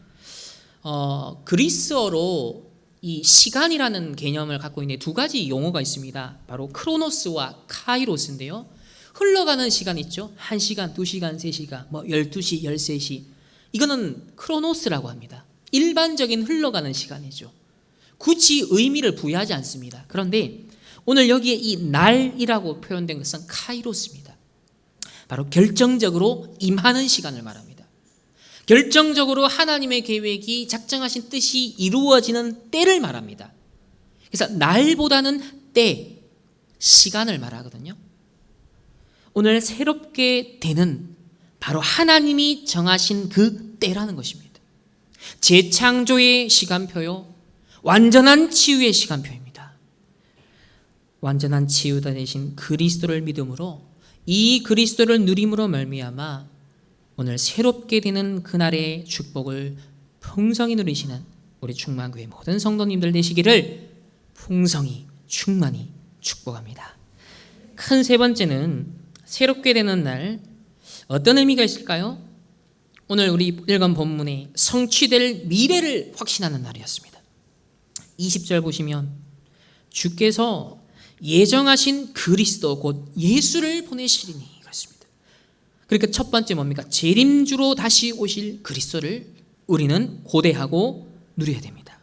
그리스어로 이 시간이라는 개념을 갖고 있는 두 가지 용어가 있습니다. 바로 크로노스와 카이로스인데요. 흘러가는 시간 있죠. 1시간, 2시간, 3시간, 12시, 13시. 이거는 크로노스라고 합니다. 일반적인 흘러가는 시간이죠. 굳이 의미를 부여하지 않습니다. 그런데 오늘 여기에 이 날이라고 표현된 것은 카이로스입니다. 바로 결정적으로 임하는 시간을 말합니다. 결정적으로 하나님의 계획이 작정하신 뜻이 이루어지는 때를 말합니다. 그래서 날보다는 때, 시간을 말하거든요. 오늘 새롭게 되는 바로 하나님이 정하신 그 때라는 것입니다. 재창조의 시간표요, 완전한 치유의 시간표입니다. 완전한 치유자 되신 그리스도를 믿음으로 이 그리스도를 누림으로 말미암아 오늘 새롭게 되는 그날의 축복을 풍성히 누리시는 우리 충만교회 모든 성도님들 되시기를 풍성히 충만히 축복합니다. 큰 세 번째는 새롭게 되는 날, 어떤 의미가 있을까요? 오늘 우리 읽은 본문에 성취될 미래를 확신하는 날이었습니다. 20절 보시면 주께서 예정하신 그리스도 곧 예수를 보내시리니 그렇습니다. 그러니까 첫 번째 뭡니까? 재림주로 다시 오실 그리스도를 우리는 고대하고 누려야 됩니다.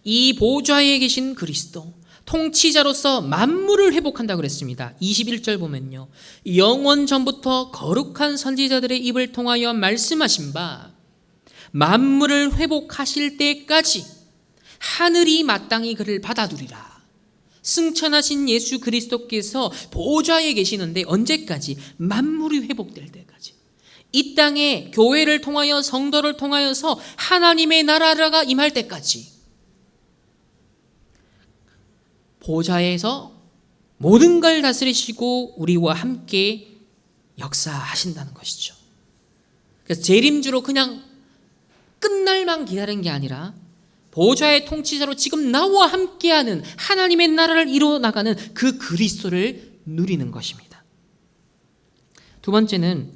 이 보좌에 계신 그리스도, 통치자로서 만물을 회복한다 그랬습니다. 21절 보면요, 영원 전부터 거룩한 선지자들의 입을 통하여 말씀하신 바 만물을 회복하실 때까지 하늘이 마땅히 그를 받아두리라. 승천하신 예수 그리스도께서 보좌에 계시는데 언제까지? 만물이 회복될 때까지. 이 땅에 교회를 통하여 성도를 통하여서 하나님의 나라가 임할 때까지 보좌에서 모든 걸 다스리시고 우리와 함께 역사하신다는 것이죠. 그래서 재림주로 그냥 끝날만 기다린 게 아니라 보좌의 통치자로 지금 나와 함께하는 하나님의 나라를 이루어나가는 그 그리스도를 누리는 것입니다. 두 번째는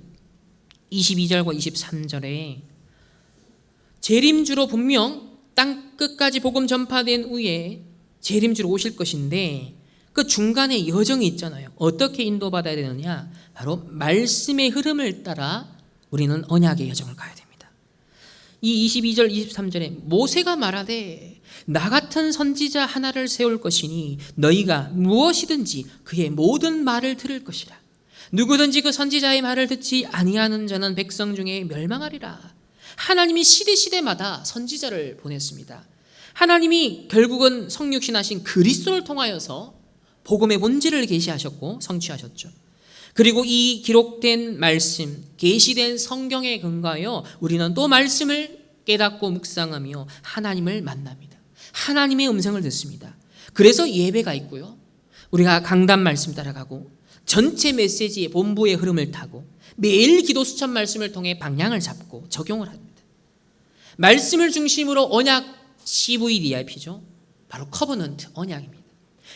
22절과 23절에 재림주로 분명 땅 끝까지 복음 전파된 후에 재림주로 오실 것인데 그 중간에 여정이 있잖아요. 어떻게 인도받아야 되느냐? 바로 말씀의 흐름을 따라 우리는 언약의 여정을 가야 됩니다. 이 22절 23절에 모세가 말하되 나 같은 선지자 하나를 세울 것이니 너희가 무엇이든지 그의 모든 말을 들을 것이라. 누구든지 그 선지자의 말을 듣지 아니하는 자는 백성 중에 멸망하리라. 하나님이 시대마다 선지자를 보냈습니다. 하나님이 결국은 성육신하신 그리스도를 통하여서 복음의 본질을 계시하셨고 성취하셨죠. 그리고 이 기록된 말씀, 계시된 성경에 근거하여 우리는 또 말씀을 깨닫고 묵상하며 하나님을 만납니다. 하나님의 음성을 듣습니다. 그래서 예배가 있고요, 우리가 강단 말씀 따라가고 전체 메시지의 본부의 흐름을 타고 매일 기도 수천 말씀을 통해 방향을 잡고 적용을 합니다. 말씀을 중심으로 언약 CVDIP죠. 바로 커버넌트 언약입니다.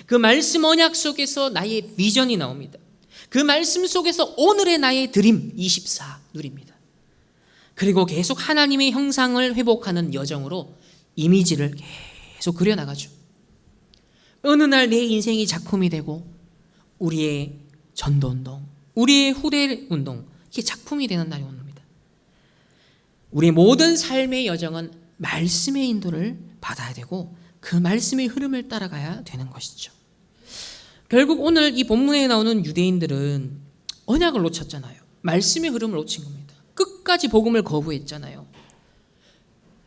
그 말씀 언약 속에서 나의 비전이 나옵니다. 그 말씀 속에서 오늘의 나의 드림 24 누립니다. 그리고 계속 하나님의 형상을 회복하는 여정으로 이미지를 계속 그려나가죠. 어느 날 내 인생이 작품이 되고 우리의 전도운동, 우리의 후대운동, 이게 작품이 되는 날이 옵니다. 우리의 모든 삶의 여정은 말씀의 인도를 받아야 되고 그 말씀의 흐름을 따라가야 되는 것이죠. 결국 오늘 이 본문에 나오는 유대인들은 언약을 놓쳤잖아요. 말씀의 흐름을 놓친 겁니다. 끝까지 복음을 거부했잖아요.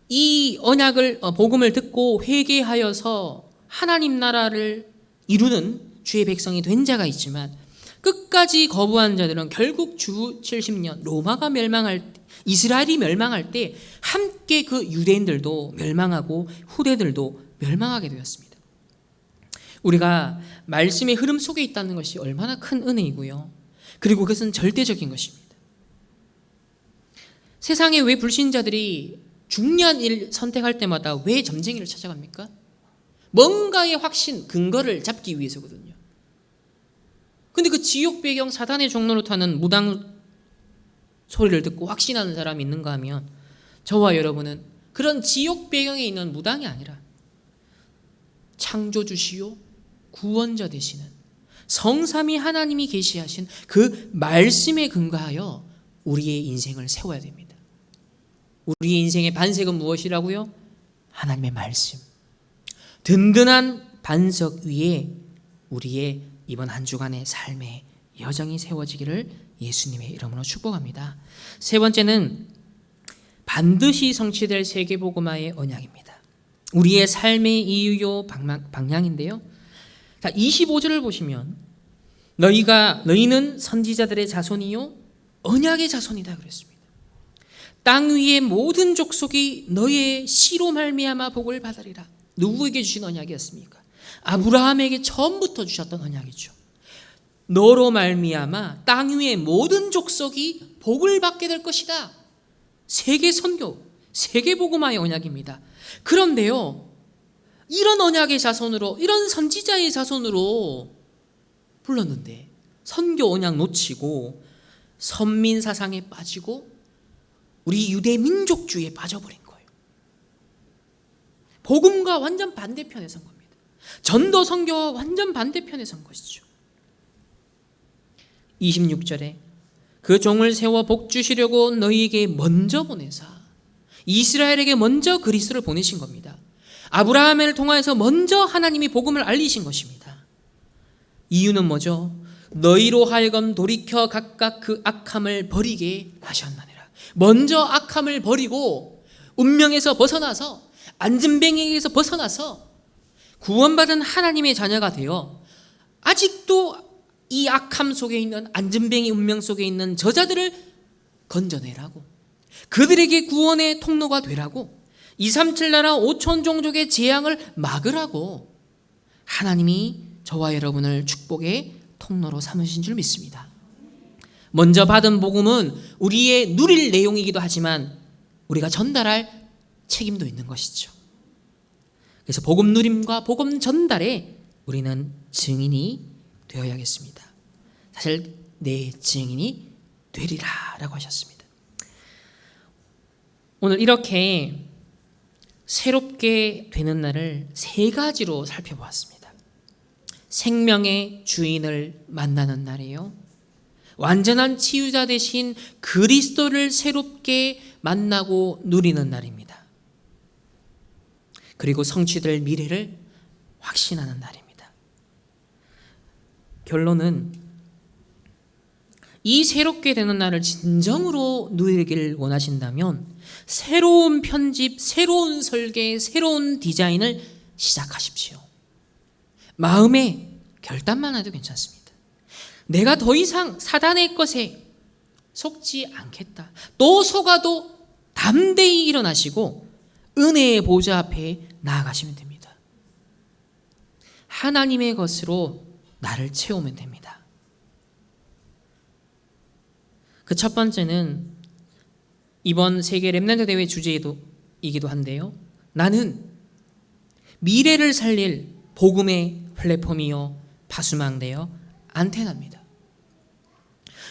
이 언약을 복음을 듣고 회개하여서 하나님 나라를 이루는 주의 백성이 된 자가 있지만 끝까지 거부한 자들은 결국 주 70년 로마가 멸망할 때, 이스라엘이 멸망할 때 함께 그 유대인들도 멸망하고 후대들도 멸망하게 되었습니다. 우리가 말씀의 흐름 속에 있다는 것이 얼마나 큰 은혜이고요, 그리고 그것은 절대적인 것입니다. 세상에 왜 불신자들이 중요한 일 선택할 때마다 왜 점쟁이를 찾아갑니까? 뭔가의 확신, 근거를 잡기 위해서거든요. 근데 그 지옥 배경 사단의 종로로 타는 무당 소리를 듣고 확신하는 사람이 있는가 하면 저와 여러분은 그런 지옥 배경에 있는 무당이 아니라 창조주시요 구원자 되시는 성삼위 하나님이 계시하신 그 말씀에 근거하여 우리의 인생을 세워야 됩니다. 우리의 인생의 반석은 무엇이라고요? 하나님의 말씀. 든든한 반석 위에 우리의 이번 한 주간의 삶의 여정이 세워지기를 예수님의 이름으로 축복합니다. 세 번째는 반드시 성취될 세계복음화의 언약입니다. 우리의 삶의 이유요 방향인데요. 자, 25절을 보시면 너희는 선지자들의 자손이요 언약의 자손이다 그랬습니다. 땅 위의 모든 족속이 너희의 씨로 말미암아 복을 받으리라. 누구에게 주신 언약이었습니까? 아브라함에게 처음부터 주셨던 언약이죠. 너로 말미암아 땅 위의 모든 족속이 복을 받게 될 것이다. 세계 선교, 세계 복음화의 언약입니다. 그런데요, 이런 언약의 자손으로, 이런 선지자의 자손으로 불렀는데 선교 언약 놓치고 선민 사상에 빠지고 우리 유대 민족주의에 빠져버린 거예요. 복음과 완전 반대편에 선 겁니다. 전도 선교와 완전 반대편에 선 것이죠. 26절에 그 종을 세워 복 주시려고 너희에게 먼저 보내사, 이스라엘에게 먼저 그리스도를 보내신 겁니다. 아브라함을 통하여서 먼저 하나님이 복음을 알리신 것입니다. 이유는 뭐죠? 너희로 하여금 돌이켜 각각 그 악함을 버리게 하셨느니라. 먼저 악함을 버리고 운명에서 벗어나서, 안진뱅이에게서 벗어나서 구원받은 하나님의 자녀가 되어 아직도 이 악함 속에 있는, 안진뱅이 운명 속에 있는 저자들을 건져내라고, 그들에게 구원의 통로가 되라고, 237 나라 5천 종족의 재앙을 막으라고 하나님이 저와 여러분을 축복의 통로로 삼으신 줄 믿습니다. 먼저 받은 복음은 우리의 누릴 내용이기도 하지만 우리가 전달할 책임도 있는 것이죠. 그래서 복음 누림과 복음 전달에 우리는 증인이 되어야겠습니다. 사실 내 증인이 되리라라고 하셨습니다. 오늘 이렇게 새롭게 되는 날을 세 가지로 살펴보았습니다. 생명의 주인을 만나는 날이에요. 완전한 치유자 되신 그리스도를 새롭게 만나고 누리는 날입니다. 그리고 성취될 미래를 확신하는 날입니다. 결론은 이 새롭게 되는 날을 진정으로 누리길 원하신다면 새로운 편집, 새로운 설계, 새로운 디자인을 시작하십시오. 마음에 결단만 해도 괜찮습니다. 내가 더 이상 사단의 것에 속지 않겠다. 또 속아도 담대히 일어나시고 은혜의 보좌 앞에 나아가시면 됩니다. 하나님의 것으로 나를 채우면 됩니다. 그 첫 번째는 이번 세계 렘넌트 대회 주제이기도 한데요. 나는 미래를 살릴 복음의 플랫폼이요 파수망되어 안테나입니다.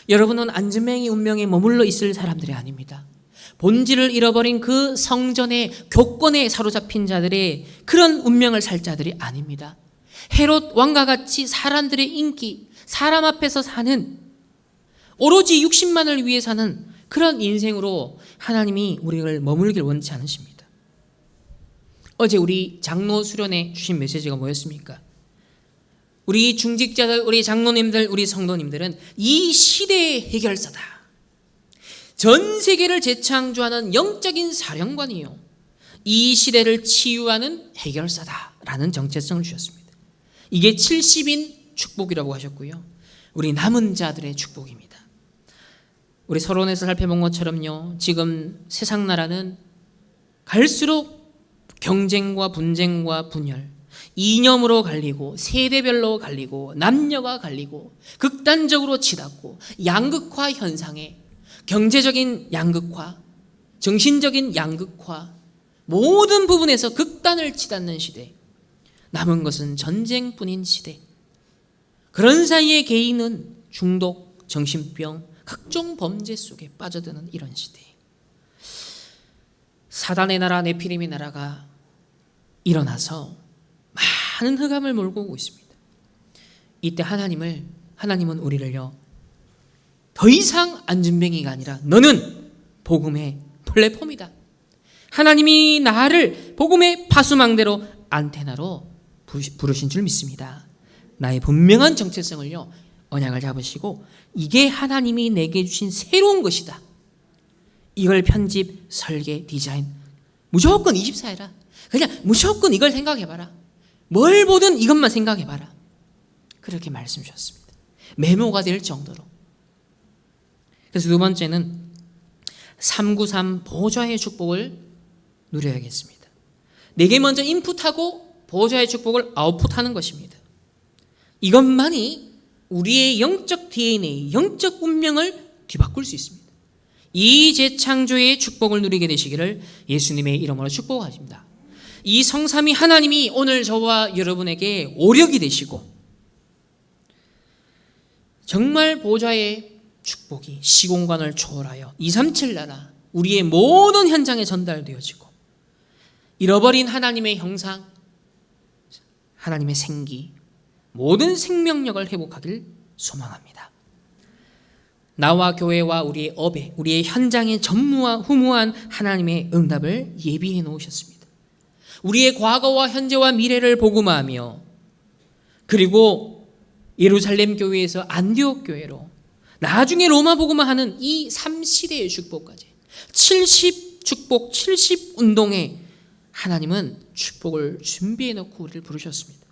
여러분은 안진뱅이 운명에 머물러 있을 사람들이 아닙니다. 본질을 잃어버린 그 성전의 교권에 사로잡힌 자들의 그런 운명을 살 자들이 아닙니다. 헤롯 왕과 같이 사람들의 인기, 사람 앞에서 사는, 오로지 육신만을 위해 사는 그런 인생으로 하나님이 우리를 머물길 원치 않으십니다. 어제 우리 장로 수련회 주신 메시지가 뭐였습니까? 우리 중직자들, 우리 장로님들, 우리 성도님들은 이 시대의 해결사다. 전 세계를 재창조하는 영적인 사령관이요, 이 시대를 치유하는 해결사다라는 정체성을 주셨습니다. 이게 70인 축복이라고 하셨고요, 우리 남은 자들의 축복입니다. 우리 서론에서 살펴본 것처럼요, 지금 세상 나라는 갈수록 경쟁과 분쟁과 분열, 이념으로 갈리고 세대별로 갈리고 남녀가 갈리고 극단적으로 치닫고 양극화 현상에, 경제적인 양극화, 정신적인 양극화, 모든 부분에서 극단을 치닫는 시대, 남은 것은 전쟁뿐인 시대. 그런 사이에 개인은 중독, 정신병, 각종 범죄 속에 빠져드는 이런 시대. 사단의 나라, 네피림의 나라가 일어나서 많은 흑암을 몰고 오고 있습니다. 이때 하나님은 우리를요, 더 이상 안진뱅이가 아니라 너는 복음의 플랫폼이다. 하나님이 나를 복음의 파수망대로, 안테나로 부르신 줄 믿습니다. 나의 분명한 정체성을요, 언약을 잡으시고 이게 하나님이 내게 주신 새로운 것이다. 이걸 편집, 설계, 디자인 무조건 24해라. 그냥 무조건 이걸 생각해봐라. 뭘 보든 이것만 생각해봐라. 그렇게 말씀 주셨습니다. 메모가 될 정도로. 그래서 두 번째는 393 보좌의 축복을 누려야겠습니다. 내게 먼저 인풋하고 보좌의 축복을 아웃풋하는 것입니다. 이것만이 우리의 영적 DNA, 영적 운명을 뒤바꿀 수 있습니다. 이 재창조의 축복을 누리게 되시기를 예수님의 이름으로 축복하십니다. 이 성삼위 하나님이 오늘 저와 여러분에게 오력이 되시고 정말 보좌의 축복이 시공간을 초월하여 237 나라 우리의 모든 현장에 전달되어지고 잃어버린 하나님의 형상, 하나님의 생기, 모든 생명력을 회복하길 소망합니다. 나와 교회와 우리의 업에, 우리의 현장에 전무한 후무한 하나님의 응답을 예비해 놓으셨습니다. 우리의 과거와 현재와 미래를 복음화하며 그리고 예루살렘 교회에서 안디옥 교회로 나중에 로마 복음화하는 이 3시대의 축복까지 70 축복 70 운동에 하나님은 축복을 준비해 놓고 우리를 부르셨습니다.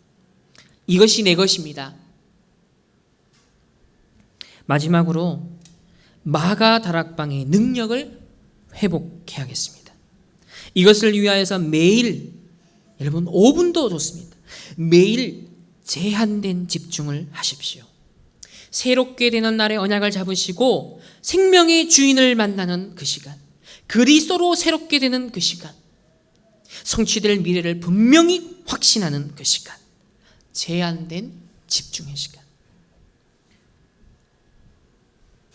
이것이 내 것입니다. 마지막으로 마가 다락방의 능력을 회복해야겠습니다. 이것을 위하여서 매일 여러분 5분도 좋습니다. 매일 제한된 집중을 하십시오. 새롭게 되는 날의 언약을 잡으시고 생명의 주인을 만나는 그 시간, 그리스도로 새롭게 되는 그 시간, 성취될 미래를 분명히 확신하는 그 시간, 제한된 집중의 시간,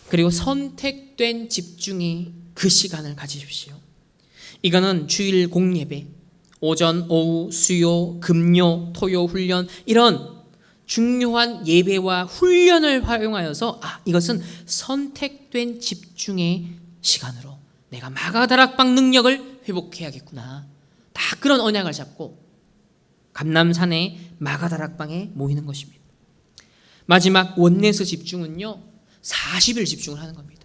그리고 선택된 집중의 그 시간을 가지십시오. 이거는 주일 공예배, 오전, 오후, 수요, 금요, 토요 훈련 이런 중요한 예배와 훈련을 활용하여서 이것은 선택된 집중의 시간으로 내가 마가다락방 능력을 회복해야겠구나. 다 그런 언약을 잡고 감람산의 마가다락방에 모이는 것입니다. 마지막 원내스 집중은요 40일 집중을 하는 겁니다.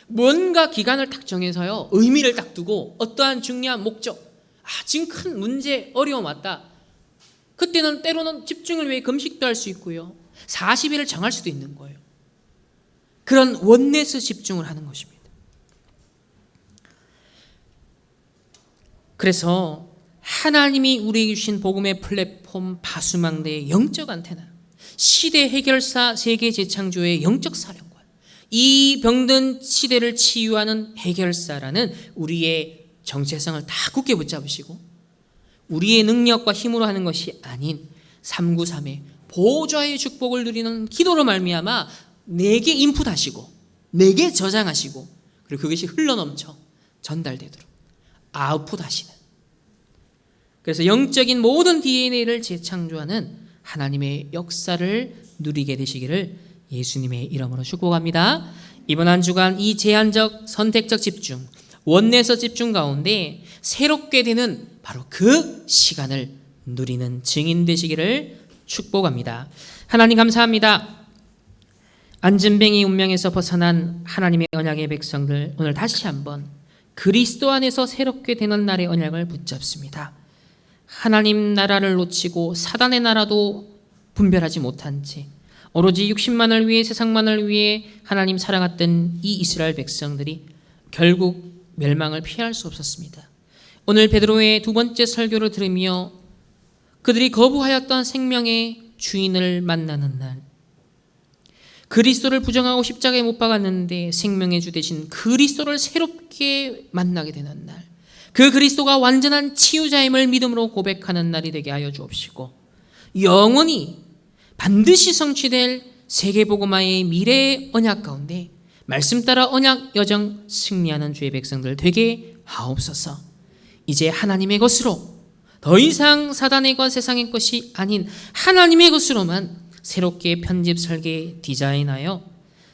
뭔가 기간을 딱 정해서요 의미를 딱 두고 어떠한 중요한 목적, 지금 큰 문제 어려움 왔다, 그때는 때로는 집중을 위해 금식도 할 수 있고요 40일을 정할 수도 있는 거예요. 그런 원내스 집중을 하는 것입니다. 그래서 하나님이 우리에게 주신 복음의 플랫폼 바수망대의 영적 안테나, 시대 해결사 세계 재창조의 영적 사령관, 이 병든 시대를 치유하는 해결사라는 우리의 정체성을 다 굳게 붙잡으시고 우리의 능력과 힘으로 하는 것이 아닌 393의 보좌의 축복을 누리는 기도로 말미암아 내게 인풋하시고 내게 저장하시고 그리고 그것이 흘러넘쳐 전달되도록 아웃풋하시는, 그래서 영적인 모든 DNA를 재창조하는 하나님의 역사를 누리게 되시기를 예수님의 이름으로 축복합니다. 이번 한 주간 이 제한적 선택적 집중, 원내에서 집중 가운데 새롭게 되는 바로 그 시간을 누리는 증인 되시기를 축복합니다. 하나님 감사합니다. 안진뱅이 운명에서 벗어난 하나님의 언약의 백성들, 오늘 다시 한번 그리스도 안에서 새롭게 되는 날의 언약을 붙잡습니다. 하나님 나라를 놓치고 사단의 나라도 분별하지 못한 채 오로지 육신만을 위해 세상만을 위해 하나님 사랑했던 이 이스라엘 백성들이 결국 멸망을 피할 수 없었습니다. 오늘 베드로의 두 번째 설교를 들으며 그들이 거부하였던 생명의 주인을 만나는 날, 그리스도를 부정하고 십자가에 못 박았는데 생명의 주 되신 그리스도를 새롭게 만나게 되는 날, 그 그리스도가 완전한 치유자임을 믿음으로 고백하는 날이 되게 하여 주옵시고 영원히 반드시 성취될 세계복음화의 미래의 언약 가운데 말씀 따라 언약 여정 승리하는 주의 백성들 되게 하옵소서. 이제 하나님의 것으로 더 이상 사단의 것 세상의 것이 아닌 하나님의 것으로만 새롭게 편집 설계 디자인하여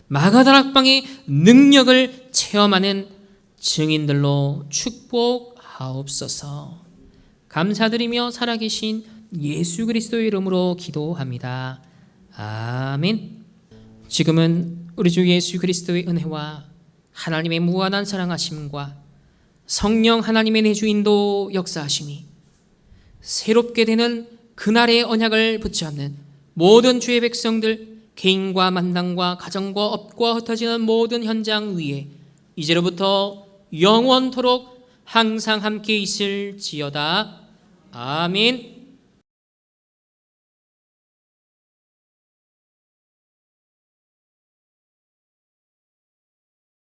마가다락방의 능력을 체험하는 증인들로 축복하옵소서. 감사드리며 살아계신 예수 그리스도의 이름으로 기도합니다. 아멘. 지금은 우리 주 예수 그리스도의 은혜와 하나님의 무한한 사랑하심과 성령 하나님의 내주인도 역사하심이 새롭게 되는 그날의 언약을 붙잡는 모든 주의 백성들, 개인과 만남과 가정과 업과 흩어지는 모든 현장 위에 이제로부터 영원토록 항상 함께 있을지어다. 아멘.